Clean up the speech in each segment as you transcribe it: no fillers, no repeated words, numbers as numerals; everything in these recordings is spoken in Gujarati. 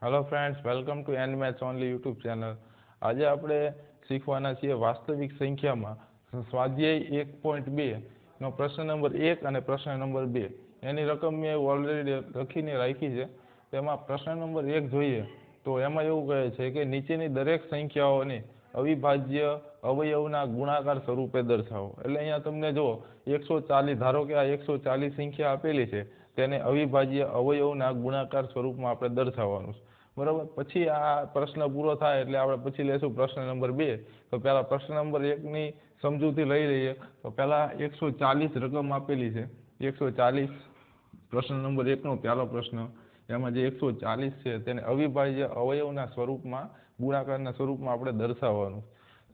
Hello friends, welcome to and maths only YouTube channel. आज આપણે શીખવાના છીએ વાસ્તવિક સંખ્યામાં સ્વાધ્યાય 1.2 નો પ્રશ્ન નંબર 1 અને પ્રશ્ન નંબર 2 એની રકમ મેં ઓલરેડી લખીને રાખી છે। તેમાં પ્રશ્ન નંબર 1 જોઈએ તો એમાં એવું કહે છે કે નીચેની દરેક સંખ્યાઓને અવિભાજ્ય અવયવના ગુણાકાર સ્વરૂપે દર્શાવો। એટલે અહીંયા તમને જો 140 ધારો કે આ 140 સંખ્યા આપેલી છે તેને અવિભાજ્ય અવયવના ગુણાકાર સ્વરૂપમાં આપણે દર્શાવવાનું છે, બરાબર। પછી આ પ્રશ્ન પૂરો થાય એટલે આપણે પછી લેશું પ્રશ્ન નંબર 2। તો પહેલા પ્રશ્ન નંબર 1 ની સમજૂતી લઈ લઈએ। તો પહેલા 140 રકમ આપેલી છે, 140 પ્રશ્ન નંબર 1 નો પહેલો પ્રશ્ન, એમાં જે 140 છે તેને અવિભાજ્ય અવયવના સ્વરૂપમાં ગુણાકારના સ્વરૂપમાં આપણે દર્શાવવાનું।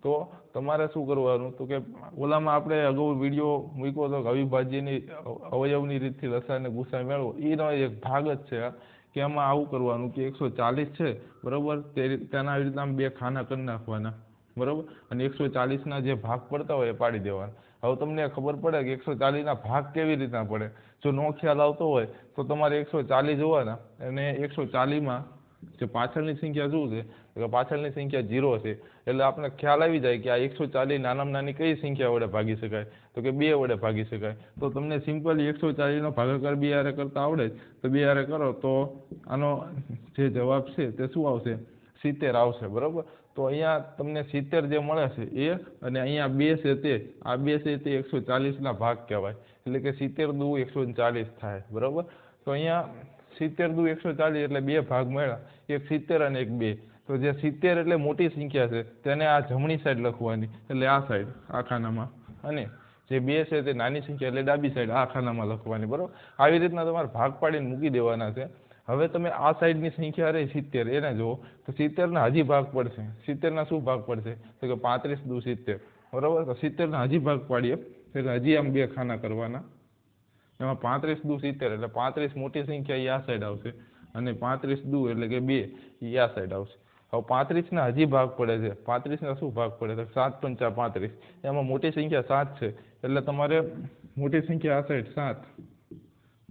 તો તમારે શું કરવાનું તો કે ઓલામાં આપણે અગાઉ વિડીયો મૂક્યો હતો કે અવિભાજ્યની અવયવની રીતથી લસાઅ અને ગુસાઅ મેળવો, એનો એક ભાગ જ છે કે એમાં આવું કરવાનું કે 140 છે, બરાબર, તેના આવી રીતના બે ખાના કરી નાખવાના, બરાબર, અને 140 ના જે ભાગ પડતા હોય એ પાડી દેવાના। હવે તમને ખબર પડે કે 140 ના ભાગ કેવી રીતના પડે, જો નો ખ્યાલ આવતો હોય તો તમારે 140 જોવાના અને 140 માં જે પાછળની સંખ્યા શું છે તો પાછળની સંખ્યા 0 છે, એટલે આપણે ખ્યાલ આવી જાય કે આ 140 નાનામાં નાની કઈ સંખ્યા વડે ભાગી શકાય તો કે 2 વડે ભાગી શકાય। તો તમને સિમ્પલી 140 નો ભાગાકાર 2 હારે કરતા આવડે તો 2 હારે કરો તો આનો જે જવાબ છે તે શું આવશે, 70 આવશે, બરાબર। તો અહીંયા તમને 70 જે મળે છે એ અને અહીંયા 2 છે તે આ 2 છે તે 140 ના ભાગ કહેવાય, એટલે કે 70 દુ 140 થાય, બરાબર। તો અહીંયા 70 દુ 140 એટલે 2 ભાગ મળ્યા, એક 70 અને એક 2। તો જે 70 એટલે મોટી સંખ્યા છે તેને આ જમણી સાઈડ લખવાની, એટલે આ સાઈડ આ ખાનામાં, અને જે 2 છે તે નાની સંખ્યા એટલે ડાબી સાઈડ આ ખાનામાં લખવાની, બરાબર। આવી રીતના તમારે ભાગ પાડીને મૂકી દેવાના છે। હવે તમે આ સાઈડની સંખ્યા રહી 70 એને જુઓ તો 70 ના હજી ભાગ પડશે, 70 ના શું ભાગ પડશે તો કે 35 દુ 70, બરાબર। તો 70 ના હજી ભાગ પાડીએ એટલે હજી આમ બે ખાના કરવાના, એમાં 35 દુ 70 એટલે 35 મોટી સંખ્યા એ આ સાઈડ આવશે અને 35 દુ એટલે કે 2 એ આ સાઈડ આવશે। હવે 35 ના હજી ભાગ પડે છે, 35 ના શું ભાગ પડે તો 7 પંચા 35, એમાં મોટી સંખ્યા 7 છે એટલે તમારે મોટી સંખ્યા આ સાઈડ 7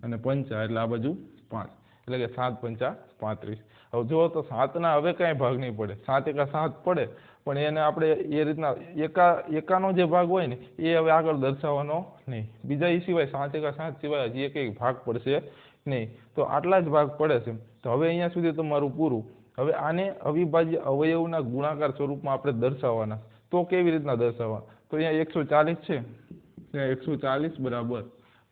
અને પંચા એટલે આ બાજુ 5, એટલે કે 7 પંચા 35। હવે જો તો 7 ના હવે કઈ ભાગ નહીં પડે, 7 એકા 7 પડે પણ એને આપણે એ રીતના એકાનો જે ભાગ હોય ને એ હવે આગળ દર્શાવવાનો નહીં, બીજા એ સિવાય 7 એકા 7 સિવાય હજી એક ભાગ પડશે નહીં, તો આટલા જ ભાગ પડે છે। તો હવે અહીંયા સુધી તમારું પૂરું। હવે આને અવિભાજ્ય અવયવના ગુણાકાર સ્વરૂપમાં આપણે દર્શાવવાના, તો કેવી રીતના દર્શાવવા તો અહીંયા 140 છે, ત્યાં 140 બરાબર,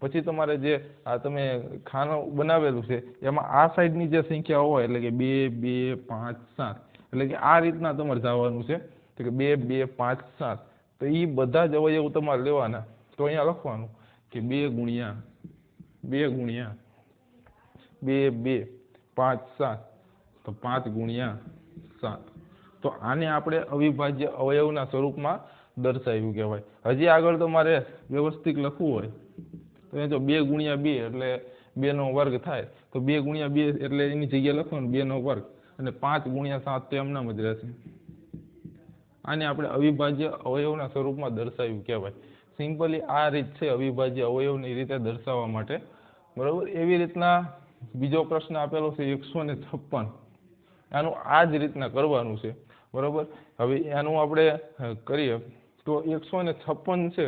પછી તમારે જે આ તમે ખાનું બનાવેલું છે એમાં આ સાઈડની જે સંખ્યા હોય એટલે કે 2 2 5 7, એટલે કે આ રીતના તમારે જવાનું છે તો કે 2 2 5 7, તો એ બધા જ અવયવ તમારે લેવાના। તો અહીંયા લખવાનું કે 2 ગુણ્યા 2 ગુણ્યા 2 2 5 7, તો 5 ગુણ્યા 7, તો આને આપણે અવિભાજ્ય અવયવના સ્વરૂપમાં દર્શાવ્યું કહેવાય। હજી આગળ તમારે વ્યવસ્થિત લખવું હોય તો એ જો 2 ગુણ્યા 2 એટલે 2 નો વર્ગ થાય, તો 2 ગુણ્યા 2 એટલે એની જગ્યાએ લખવાનું 2 નો વર્ગ, અને 5 ગુણ્યા 7 તો એમનામ જ રહેશે। આને આપણે અવિભાજ્ય અવયવના સ્વરૂપમાં દર્શાવ્યું કહેવાય। સિમ્પલી આ રીત છે અવિભાજ્ય અવયવની રીતે દર્શાવવા માટે, બરાબર। એવી રીતના બીજો પ્રશ્ન આપેલો છે 156, આનું આ જ રીતના કરવાનું છે, બરાબર। હવે એનું આપણે કરીએ તો 156 છે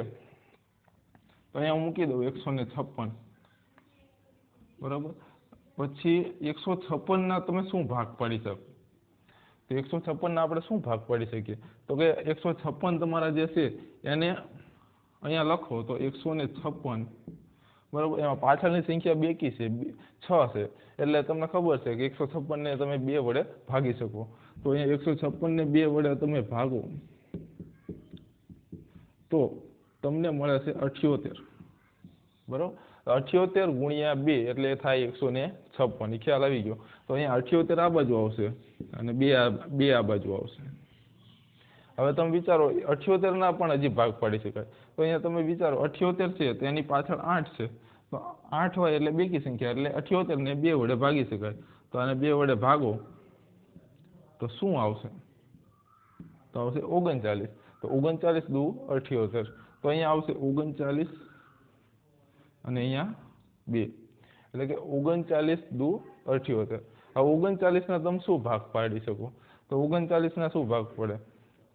તો અહીંયા મૂકી દઉં 156, બરાબર। પછી 156 ના તમે શું ભાગ પાડી શકો તો 156 ના આપણે શું ભાગ પાડી શકીએ તો કે 156 તમારા જે છે એને અહીંયા લખો તો 156, બરાબર, એમાં પાછળની સંખ્યા બેકી છે 6 છે, એટલે તમને ખબર છે કે 156 ને તમે 2 વડે ભાગી શકો, તો અહીંયા 156 ને 2 વડે તમે ભાગો તો તમને મળે છે 78, બરાબર। 78 ગુણ્યા 2 એટલે થાય 156, ખ્યાલ આવી ગયો। તો અહીંયા 78 આ બાજુ આવશે અને 2 આ બાજુ આવશે। હવે તમે વિચારો 78 ના પણ હજી ભાગ પાડી શકાય, તો અહીંયા તમે વિચારો 78 છે તો એની પાછળ 8 છે, તો 8 હોય એટલે બેકી સંખ્યા એટલે 78 ને 2 વડે ભાગી શકાય, તો આને 2 વડે ભાગો તો શું આવશે તો આવશે 39, તો 39 દુ 78, તો અહીંયા આવશે 39 અને અહીંયા 2, એટલે કે 39 દુ 78। હવે 39 તમે શું ભાગ પાડી શકો? તો 39 શું ભાગ પડે?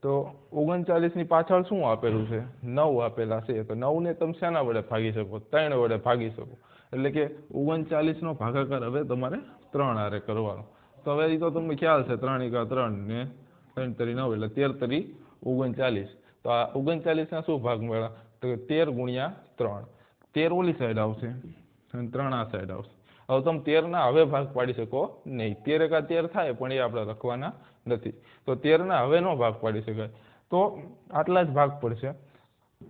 તો 39 ની પાછળ શું આપેલું છે? 9 આપેલા છે. તો 9 ને તમે શેના વડે ભાગી શકો? 3 વડે ભાગી શકો. એટલે કે 39 નો ભાગાકાર હવે તમારે 3 હારે કરવાનો. તો હવે એ તો તમને ખ્યાલ છે, 3 × 3 ને 3 × 9 એટલે 13 × 39. તો આ 39 ના શું ભાગ મળ્યા? તો 13 × 3. 13 ઓલી સાઈડ આવશે અને 3 આ સાઈડ આવશે. હવે તમે 13 ના હવે ભાગ પાડી શકો નહીં. 13 × 13 થાય, પણ એ આપણે લખવાના નથી. તો 13 ના હવે નો ભાગ પાડી શકાય. તો આટલા જ ભાગ પડશે.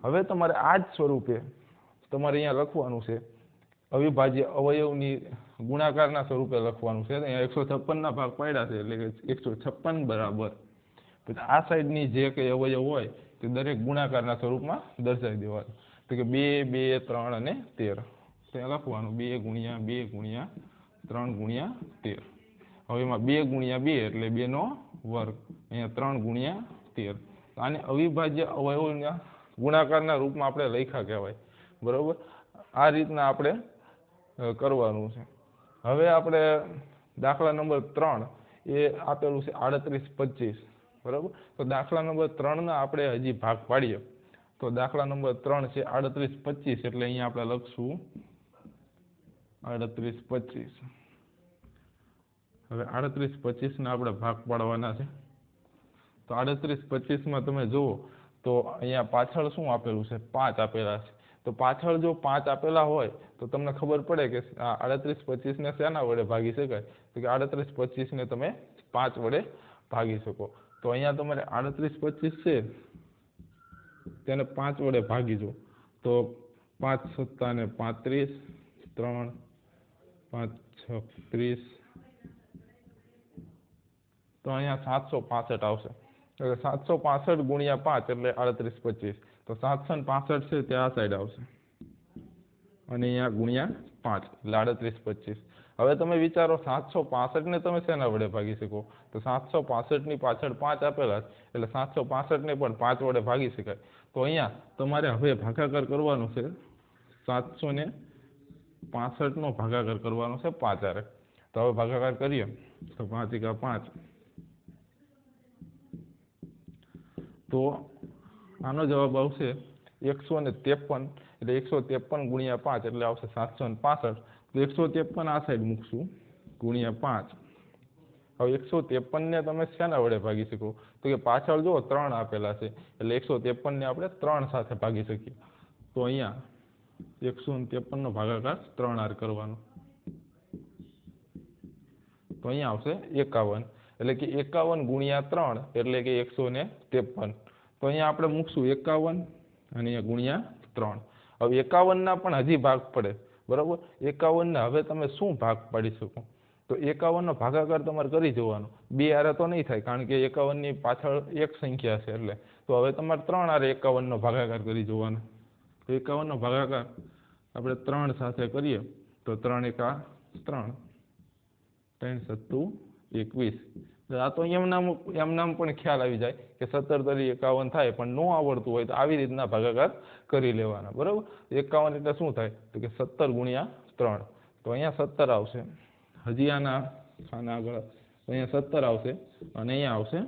હવે તમારે આ જ સ્વરૂપે તમારે અહીંયા લખવાનું છે, અવિભાજ્ય અવયવની ગુણાકારના સ્વરૂપે લખવાનું છે. અહીંયા 156 ના ભાગ પાડ્યા છે, એટલે કે 156 બરાબર પછી આ સાઈડની જે કંઈ અવયવ હોય તે દરેક ગુણાકારના સ્વરૂપમાં દર્શાવી દેવાનું. તો કે 2, 2, 3 અને 13. ત્યાં લખવાનું 2 × 2 × 3 × 13. હવે એમાં 2 × 2 એટલે 2 નો વર્ગ, અહીંયા 3 × 13. આને અવિભાજ્ય અવયવના ગુણાકારના રૂપમાં આપણે લખ્યા કહેવાય. બરોબર, આ રીતના આપણે કરવાનું છે. હવે આપણે દાખલા નંબર 3 એ આપેલું છે 38, 25. બરાબર, તો દાખલા નંબર 3 ના આપણે હજી ભાગ પાડીએ. તો દાખલા નંબર 3 છે 38, 25. એટલે અહીંયા આપણે લખશું 38, 25. હવે 38, 25 ના આપણે ભાગ પાડવાના છે. તો 38, 25 માં તમે જુઓ તો અહીંયા પાછળ શું આપેલું છે? 5 આપેલા છે. તો પાછળ જો 5 આપેલા હોય તો તમને ખબર પડે કે 38, 25 ને શેના વડે ભાગી શકાય? તો કે 38, 25 ને તમે 5 વડે ભાગી શકો. તો અહીંયા તમારે 38, 25 છે તેને 5 વડે ભાગીજો. તો 5 × 7 = 35, 3, 5, 6, 30. તો અહીંયા 765 આવશે. એટલે 765 × 5 એટલે 38, 25. તો 765 છે તે આ સાઈડ આવશે અને અહીંયા × 5 એટલે 38, 25. હવે તમે વિચારો 765 ને તમે શેના વડે ભાગી શકો? તો 765 ની પાછળ 5 આપેલા એટલે 765 ને પણ 5 વડે ભાગી શકાય. તો અહીંયા તમારે હવે ભાગાકાર કરવાનો છે. 765 નો ભાગાકાર કરવાનો છે 5 હારે. તો હવે ભાગાકાર કરીએ તો 5 × 5. તો આનો જવાબ આવશે 153. એટલે 153 × 5 એટલે આવશે 765. તો 153 આ સાઈડ મૂકશું × 5. હવે 153 ને તમે શેના વડે ભાગી શકો? તો કે પાછળ જો 3 આપેલા છે એટલે 153 ને આપણે 3 સાથે ભાગી શકીએ. તો અહીંયા 153 નો ભાગાકાર 3 હારે કરવાનો. તો અહીંયા આવશે 51. એટલે કે 51 × 3 એટલે કે 153. તો અહીંયા આપણે મૂકશું 51 અને અહીંયા × 3. હવે 51 ના પણ હજી ભાગ પડે. બરાબર, 51 ને હવે તમે શું ભાગ પાડી શકો? તો 51 નો ભાગાકાર તમારે કરી જોવાનો. 2 હારે તો નહીં થાય, કારણ કે 51 ની પાછળ એક સંખ્યા છે એટલે. તો હવે તમારે 3 હારે 51 નો ભાગાકાર કરી જોવાનો. તો 51 નો ભાગાકાર આપણે 3 સાથે કરીએ તો 3 × 3, 3 × 7 = 21. આ તો એમ નામ પણ ખ્યાલ આવી જાય કે 17 તરી 51 થાય, પણ ન આવડતું હોય તો આવી રીતના ભાગાકાર કરી લેવાના. બરાબર, 51 એટલે શું થાય? તો કે 17 × 3. તો અહીંયા 17 આવશે. હજી આના આગળ અહીંયા 17 આવશે અને અહીંયા આવશે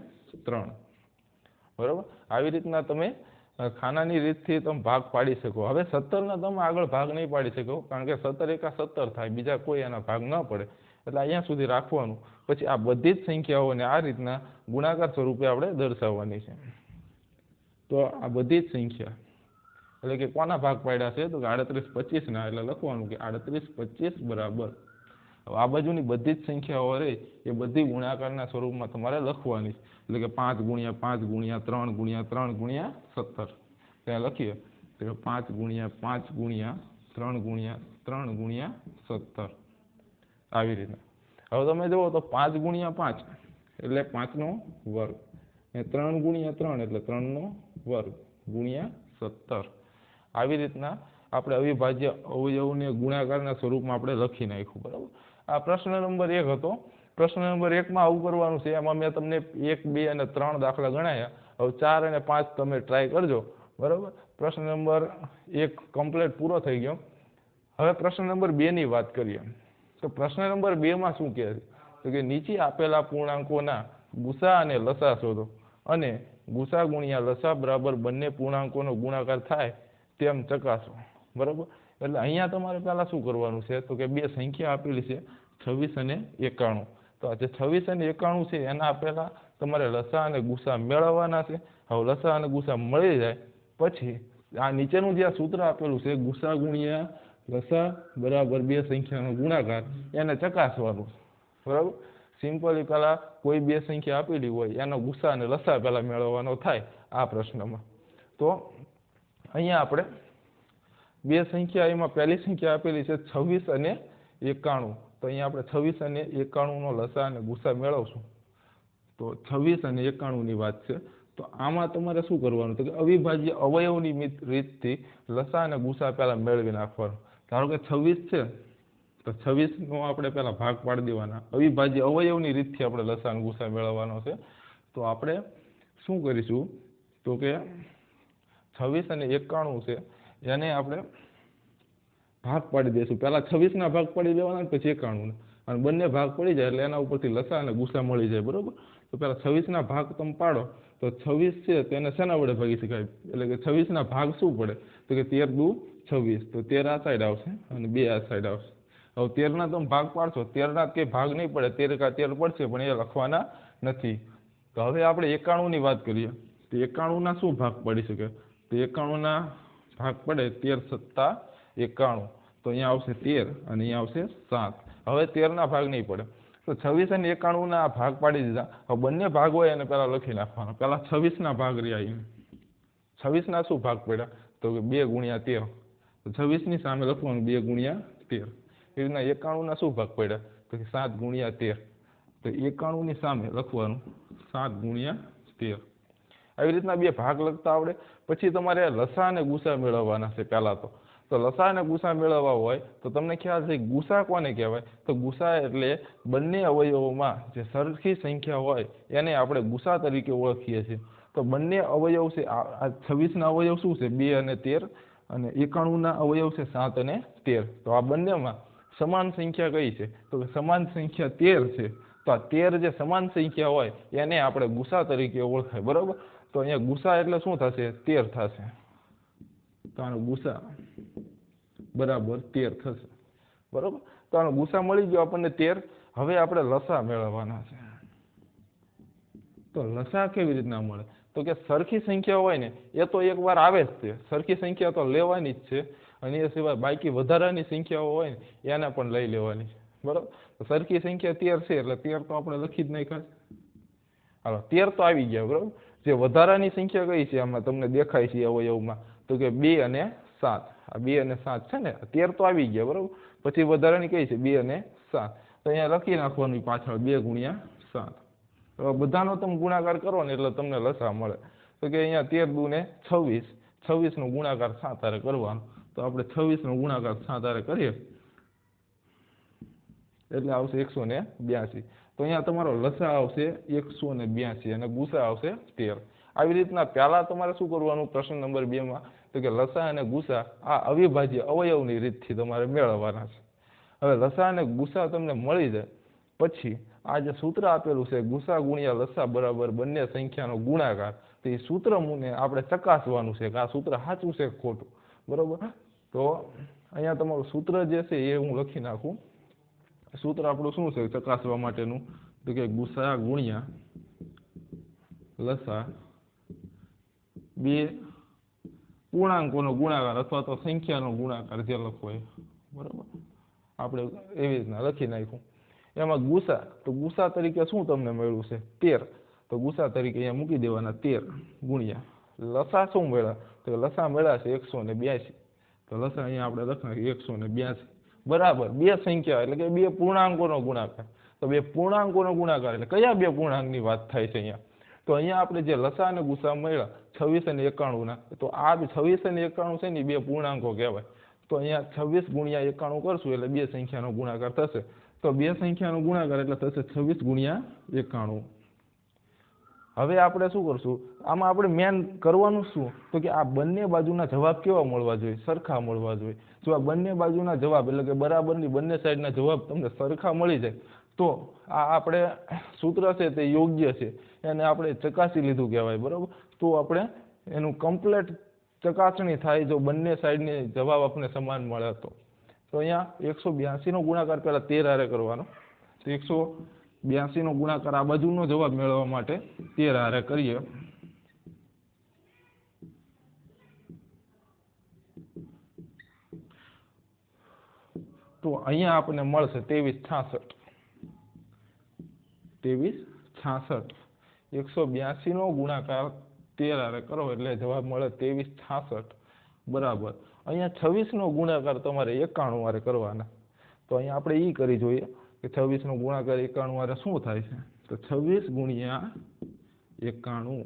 3. બરાબર, આવી રીતના તમે ખાનાની રીતથી તમે ભાગ પાડી શકો. હવે 17 ના તમે આગળ ભાગ નહીં પાડી શકો, કારણ કે 17 × 17 થાય, બીજા કોઈ એના ભાગ ન પડે. એટલે અહીંયા સુધી રાખવાનું. પછી આ બધી જ સંખ્યાઓને આ રીતના ગુણાકાર સ્વરૂપે આપણે દર્શાવવાની છે. તો આ બધી જ સંખ્યા એટલે કે કોના ભાગ પાડ્યા છે? તો કે 38, 25 ના. એટલે લખવાનું કે 38, 25 બરાબર. આ બાજુની બધી જ સંખ્યાઓ રહે એ બધી ગુણાકારના સ્વરૂપમાં તમારે લખવાની. એટલે કે 5 × 5 × 3 × 3 × 17. ત્યાં લખીએ તો 5 × 5 × 3 × 3 × 17. આવી રીતના. હવે તમે જુઓ તો 5 × 5 એટલે 5 નો વર્ગ, અને 3 × 3 એટલે 3 નો વર્ગ × 17. આવી રીતના આપણે અવિભાજ્ય અવયવોને ગુણાકારના સ્વરૂપમાં આપણે લખી નાખ્યું. બરાબર, આ પ્રશ્ન નંબર 1 હતો. પ્રશ્ન નંબર 1 માં આવું કરવાનું છે. એમાં મેં તમને 1, 2 અને 3 દાખલા ગણાયા. હવે 4 અને 5 તમે ટ્રાય કરજો. બરાબર, પ્રશ્ન નંબર 1 કમ્પ્લીટ પૂરો થઈ ગયો. હવે પ્રશ્ન નંબર 2 ની વાત કરીએ. તો પ્રશ્ન નંબર 2 માં શું કહે છે? તો કે નીચે આપેલા પૂર્ણાંકોના ગુસા અને લસા શોધો અને ગુસા ગુણ્યા લસા બરાબર બંને પૂર્ણાંકોનો ગુણાકાર થાય તેમ ચકાસો બરાબર। એટલે અહીંયા તમારે પહેલા શું કરવાનું છે તો કે બે સંખ્યા આપેલી છે 26 અને 91। તો આ જે 26 અને 91 છે એના પહેલા તમારે લસા અને ગુસા મેળવવાના છે। હવે લસા અને ગુસા મળી જાય પછી આ નીચેનું જે સૂત્ર આપેલું છે ગુસા ગુણ્યા લસા બરાબર બે સંખ્યાનો ગુણાકાર એને ચકાસવાનું બરાબર। સિમ્પલી પહેલા કોઈ બે સંખ્યા આપેલી હોય એનો ગુસા અને લસા પહેલા મેળવવાનો થાય આ પ્રશ્નમાં। તો અહીંયા આપણે બે સંખ્યા એમાં પહેલી સંખ્યા આપેલી છે 26 અને 91। તો અહીંયા આપણે 26 અને 91 નો લસા અને ગુસા મેળવશું। તો 26 અને 91 ની વાત છે। તો આમાં તમારે શું કરવાનું તો કે અવિભાજ્ય અવયવની રીતથી લસા અને ગુસા પહેલા મેળવી નાખવાનું। ધારો કે 26 છે તો 26 નો આપણે પહેલા ભાગ પાડી દેવાના। અવિભાજ્ય અવયવની રીતથી આપણે લસા અને ગુસા મેળવવાનો છે। તો આપણે શું કરીશું તો કે 26 અને 91 છે એને આપણે ભાગ પાડી દઈશું। પહેલા 26 ના ભાગ પાડી દેવાના પછી 91 અને બંને ભાગ પડી જાય એટલે એના ઉપરથી લસા અને ગુસા મળી જાય બરોબર। તો પહેલા 26 ના ભાગ તમે પાડો તો 26 છે તેને શેના વડે ભાગી શકાય એટલે કે 26 ના ભાગ શું પડે તો કે 13 દુ 26 તો 13 આ સાઈડ આવશે અને 2 આ સાઈડ આવશે। હવે 13 ના તમે ભાગ પાડશો 13 ના કે ભાગ નહીં પડે 13 કા 13 પડશે પણ એ લખવાના નથી। તો હવે આપણે 91 ની વાત કરીએ તો 91 ના શું ભાગ પડી શકે તો 91 ના ભાગ પડે 13 સત્તા 91 તો અહીંયા આવશે 13 અને અહીંયા આવશે 7। હવે 13 ના ભાગ નહીં પડે તો 26 અને 91 ના ભાગ પાડી દીધા। હવે બંને ભાગ હોય એને પહેલા લખી નાખવાનો। પહેલા 26 ના ભાગ રહ્યા 26 ના શું ભાગ પડ્યા તો કે 2 ગુણ્યા 13 તો 26 ની સામે લખવાનું 2 ગુણ્યા 13। એ રીતના 91 ના શું ભાગ પડ્યા તો કે 7 ગુણ્યા 13 તો 91 ની સામે લખવાનું 7 ગુણ્યા 13। આવી રીતના બે ભાગ લખતા આવડે પછી તમારે લસા અને ગુસા મેળવવાના છે। પહેલા તો લસા અને ગુસા મેળવવા હોય તો તમને ખ્યાલ છે ગુસા કોને કહેવાય તો ગુસા એટલે બંને અવયવોમાં જે સરખી સંખ્યા હોય એને આપણે ગુસા તરીકે ઓળખીએ છીએ। તો બંને અવયવ છે આ 26 ના અવયવ શું છે 2 અને 13 અને 91 ના અવયવ છે 7 અને 13। તો આ બંનેમાં સમાન સંખ્યા કઈ છે તો કે સમાન સંખ્યા 13 છે। તો આ 13 જે સમાન સંખ્યા હોય એને આપણે ગુસા તરીકે ઓળખાય બરાબર। તો અહીંયા ગુસા એટલે શું થશે 13 થશે। તો આનો ગુસા બરાબર 13 થશે બરાબર। તો આનો ગુસા મળી ગયો આપણને 13। હવે આપણે લસા મેળવવાના છે। તો લસા કેવી રીતના મળે તો કે સરખી સંખ્યા હોય ને એ તો એકવાર આવે જ છે। સરખી સંખ્યા તો લેવાની જ છે અને એ સિવાય બાકી વધારાની સંખ્યાઓ હોય ને એને પણ લઈ લેવાની છે બરાબર। તો સરખી સંખ્યા 13 છે એટલે 13 તો આપણે લખી જ નાખ્યા। હાલો 13 તો આવી ગયા બરાબર। જે વધારાની સંખ્યા કઈ છે આમાં તમને દેખાય છે અવયવમાં તો કે 2 અને 7 આ 2 અને 7 છે ને 13 તો આવી ગયા બરાબર। પછી વધારાની કઈ છે 2 અને 7 તો અહીંયા લખી નાખવાનું પાછળ 2 ગુણ્યા 7। હવે બધાનો તમે ગુણાકાર કરો ને એટલે તમને લસા મળે તો કે અહીંયા 13 દુ ને 26 26 નો ગુણાકાર 7 હારે કરવાનો। તો આપણે 26 નો ગુણાકાર 7 હારે કરીએ એટલે આવશે 182। તો અહીંયા તમારો લસા આવશે 182 અને ગુસા આવશે 13। આવી રીતના પહેલા તમારે શું કરવાનું પ્રશ્ન નંબર 2 માં તો કે લસા અને ગુસા આ અવિભાજ્ય અવયવની રીતથી તમારે મેળવવાના છે। હવે લસા અને ગુસા તમને મળી જાય પછી આ જે સૂત્ર આપેલું છે ગુસા ગુણ્યા લસા બરાબર બંને સંખ્યાનો ગુણાકાર તો એ સૂત્ર મુને આપણે ચકાસવાનું છે કે આ સૂત્ર સાચું છે કે ખોટું બરાબર। તો અહીંયા તમારું સૂત્ર જે છે એ હું લખી નાખું। સૂત્ર આપણું શું છે ચકાસવા માટેનું તો કે ગુસા ગુણ્યા લસા બે પૂર્ણાંકોનો ગુણાકાર અથવા તો સંખ્યાનો ગુણાકાર જે લખવો એ બરાબર આપણે એવી રીતના લખી નાખ્યું। એમાં ગુસા તો ગુસા તરીકે શું તમને મળ્યું છે 13 તો ગુસા તરીકે અહીંયા મૂકી દેવાના 13 ગુણ્યા લસા શું મળ્યા તો લસા મળ્યા છે 182 તો લસા અહીંયા આપણે લખીએ 182 બરાબર બે સંખ્યા એટલે કે બે પૂર્ણાંકોનો ગુણાકાર। તો બે પૂર્ણાંકોનો ગુણાકાર એટલે કયા બે પૂર્ણાંકની વાત થાય છે અહીંયા તો અહીંયા આપણે જે લસા અને ગુસા મળ્યા 26 અને 91 ના તો આ 26 અને 91 છે ને બે પૂર્ણાંકો કહેવાય। તો અહીંયા 26 ગુણ્યા 91 કરશું એટલે બે સંખ્યાનો ગુણાકાર થશે। તો બે સંખ્યાનો ગુણાકાર એટલે થશે 26 ગુણ્યા 91। હવે આપણે શું કરશું આમાં આપણે મેન કરવાનું શું તો કે આ બંને બાજુના જવાબ કેવા મળવા જોઈએ સરખા મળવા જોઈએ। જો આ બંને બાજુના જવાબ એટલે કે બરાબરની બંને સાઈડના જવાબ તમને સરખા મળી જાય તો આ આપણે સૂત્ર છે તે યોગ્ય છે, એને આપણે ચકાસી લીધું કહેવાય, બરાબર. તો આપણે એનું કમ્પ્લેટ ચકાસણી થાય જો બંને સાઈડની જવાબ આપણને સમાન મળે તો અહીંયા 182 નો ગુણાકાર પહેલા 13 હારે કરવાનો. તો 182 નો ગુણાકાર આ બાજુનો જવાબ મેળવવા માટે 13 હારે કરીએ. તો અહીંયા આપણને મળશે 2366. 2366. 182 નો ગુણાકાર 13 હારે કરો એટલે જવાબ મળે 2366 બરાબર. અહીંયા 26 નો ગુણાકાર તમારે 91 હારે કરવાના. તો અહીંયા આપણે ઈ કરી જોઈએ કે 26 નો ગુણાકાર 91 હારે શું થાય છે. તો 26 ગુણ્યા 91.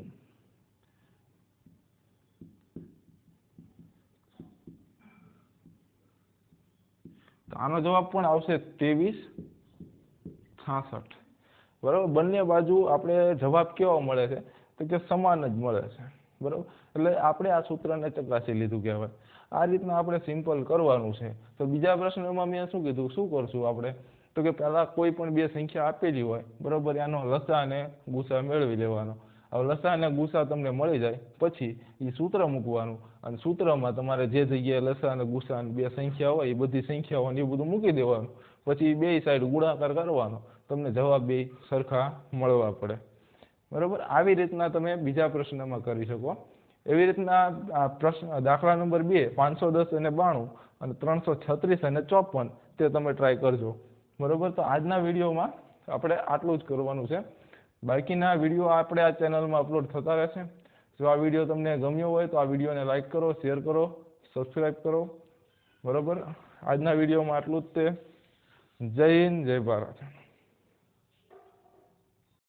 તો આનો જવાબ પણ આવશે 2366 બરાબર. બંને બાજુ આપણે જવાબ કેવો મળે છે તો કે સમાન જ મળે છે, બરાબર. એટલે આપણે આ સૂત્રને ચકાસી લીધું કહેવાય. આ રીતના આપણે સિમ્પલ કરવાનું છે. તો બીજા પ્રશ્નમાં મેં શું કીધું, શું કરશું આપણે, તો કે પહેલા કોઈ પણ બે સંખ્યા આપેલી હોય, બરાબર, એનો લસા અને ગુસા મેળવી લેવાનો. હવે લસા અને ગુસા તમને મળી જાય પછી એ સૂત્ર મૂકવાનું અને સૂત્રમાં તમારે જે જગ્યાએ લસા અને ગુસા બે સંખ્યા હોય એ બધી સંખ્યાઓને એ બધું મૂકી દેવાનું. પછી બે સાઈડ ગુણાકાર કરવાનો, તમને જવાબ બે સરખા મળવા પડે, બરાબર. આવી રીતના તમે બીજા પ્રશ્નમાં કરી શકો. એવી રીતના આ પ્રશ્ન દાખલા નંબર 2 510 અને 92 અને 336 અને 54 તે તમે ટ્રાય કરજો, બરાબર. તો આજના વિડીયોમાં આપણે આટલું જ કરવાનું છે. બાકીના વિડીયો આપણે આ ચેનલમાં અપલોડ થતા રહેશે. જો આ વિડીયો તમને ગમ્યો હોય તો આ વિડીયોને લાઈક કરો, શેર કરો, સબસ્ક્રાઈબ કરો, બરાબર. આજના વિડીયોમાં આટલું જ તે. જય હિન્દ, જય ભારત.